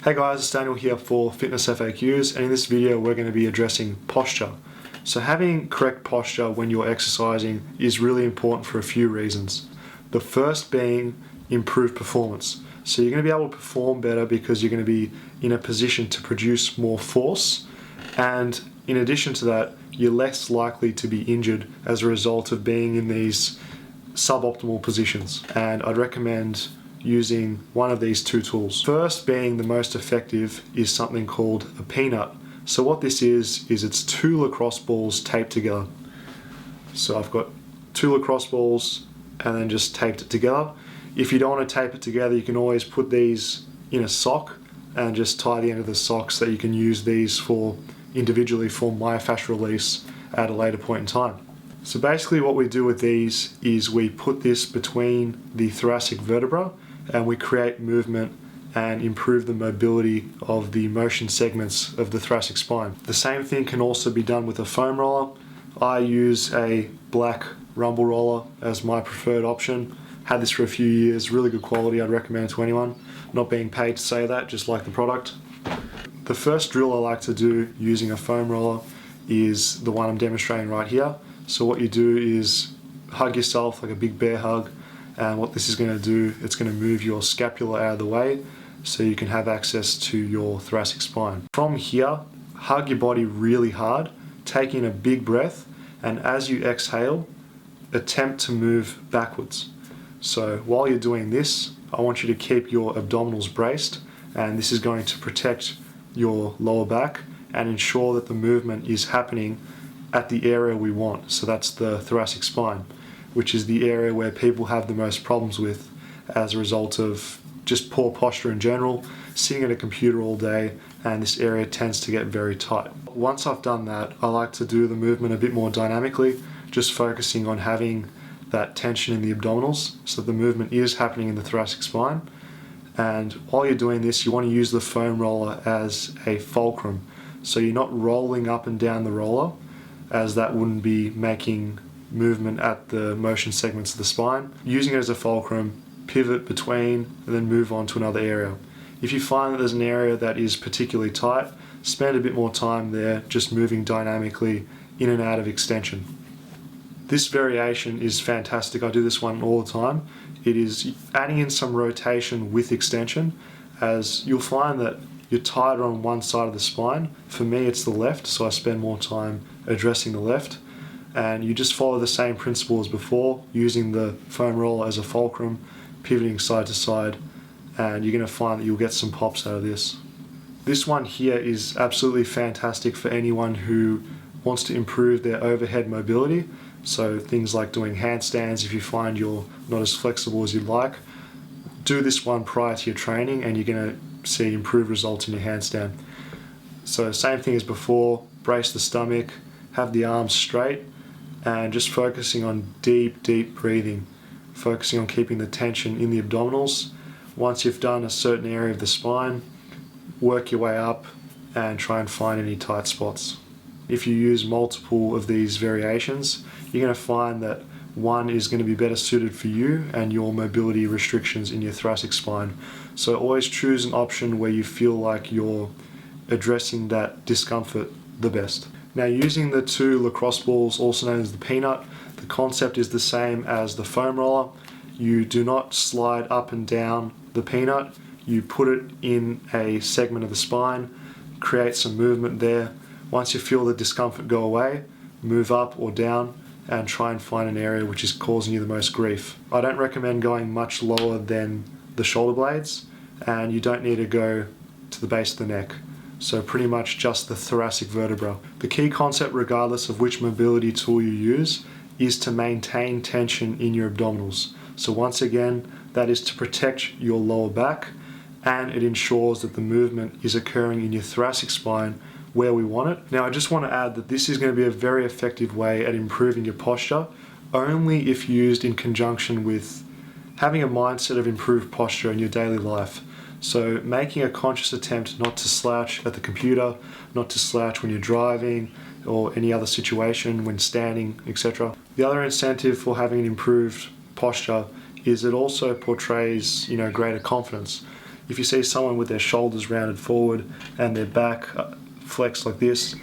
Hey guys, it's Daniel here for Fitness FAQs, and in this video we're going to be addressing posture. So having correct posture when you're exercising is really important for a few reasons. The first being improved performance. So you're going to be able to perform better because you're going to be in a position to produce more force, and in addition to that, you're less likely to be injured as a result of being in these suboptimal positions. And I'd recommend using one of these two tools. First, being the most effective, is something called a peanut. So what this is it's two lacrosse balls taped together. So I've got two lacrosse balls and then just taped it together. If you don't want to tape it together, you can always put these in a sock and just tie the end of the sock so that you can use these for individually for myofascial release at a later point in time. So basically what we do with these is we put this between the thoracic vertebra and we create movement and improve the mobility of the motion segments of the thoracic spine. The same thing can also be done with a foam roller. I use a black rumble roller as my preferred option. Had this for a few years, really good quality, I'd recommend it to anyone. Not being paid to say that, just like the product. The first drill I like to do using a foam roller is the one I'm demonstrating right here. So what you do is hug yourself like a big bear hug, and what this is going to do, it's going to move your scapula out of the way so you can have access to your thoracic spine. From here, hug your body really hard, take in a big breath, and as you exhale, attempt to move backwards. So while you're doing this, I want you to keep your abdominals braced, and this is going to protect your lower back and ensure that the movement is happening at the area we want. So that's the thoracic spine, which is the area where people have the most problems with as a result of just poor posture in general, sitting at a computer all day, and this area tends to get very tight. Once I've done that, I like to do the movement a bit more dynamically, just focusing on having that tension in the abdominals so the movement is happening in the thoracic spine. And while you're doing this, you want to use the foam roller as a fulcrum. So you're not rolling up and down the roller, as that wouldn't be making movement at the motion segments of the spine. Using it as a fulcrum, pivot between and then move on to another area. If you find that there's an area that is particularly tight, spend a bit more time there just moving dynamically in and out of extension. This variation is fantastic. I do this one all the time. It is adding in some rotation with extension, as you'll find that you're tighter on one side of the spine. For me, it's the left, so I spend more time addressing the left. And you just follow the same principle as before, using the foam roller as a fulcrum, pivoting side to side, and you're going to find that you'll get some pops out of this. This one here is absolutely fantastic for anyone who wants to improve their overhead mobility. So things like doing handstands, if you find you're not as flexible as you'd like, do this one prior to your training and you're going to see improved results in your handstand. So same thing as before, brace the stomach, have the arms straight, and just focusing on deep breathing, focusing on keeping the tension in the abdominals. Once you've done a certain area of the spine, work your way up and try and find any tight spots. If you use multiple of these variations, you're going to find that one is going to be better suited for you and your mobility restrictions in your thoracic spine. So always choose an option where you feel like you're addressing that discomfort the best. Now, using the two lacrosse balls, also known as the peanut, the concept is the same as the foam roller. You do not slide up and down the peanut. You put it in a segment of the spine, create some movement there. Once you feel the discomfort go away, move up or down and try and find an area which is causing you the most grief. I don't recommend going much lower than the shoulder blades, and you don't need to go to the base of the neck. So pretty much just the thoracic vertebra. The key concept, regardless of which mobility tool you use, is to maintain tension in your abdominals. So once again, that is to protect your lower back, and it ensures that the movement is occurring in your thoracic spine where we want it. Now, I just want to add that this is going to be a very effective way at improving your posture, only if used in conjunction with having a mindset of improved posture in your daily life. So making a conscious attempt not to slouch at the computer, not to slouch when you're driving or any other situation, when standing, etc. The other incentive for having an improved posture is it also portrays, greater confidence. if you see someone with their shoulders rounded forward and their back flexed like this,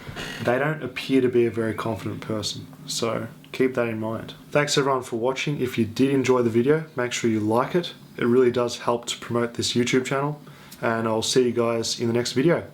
they don't appear to be a very confident person. So keep that in mind. Thanks everyone for watching. If you did enjoy the video, make sure you like it. It really does help to promote this YouTube channel. And I'll see you guys in the next video.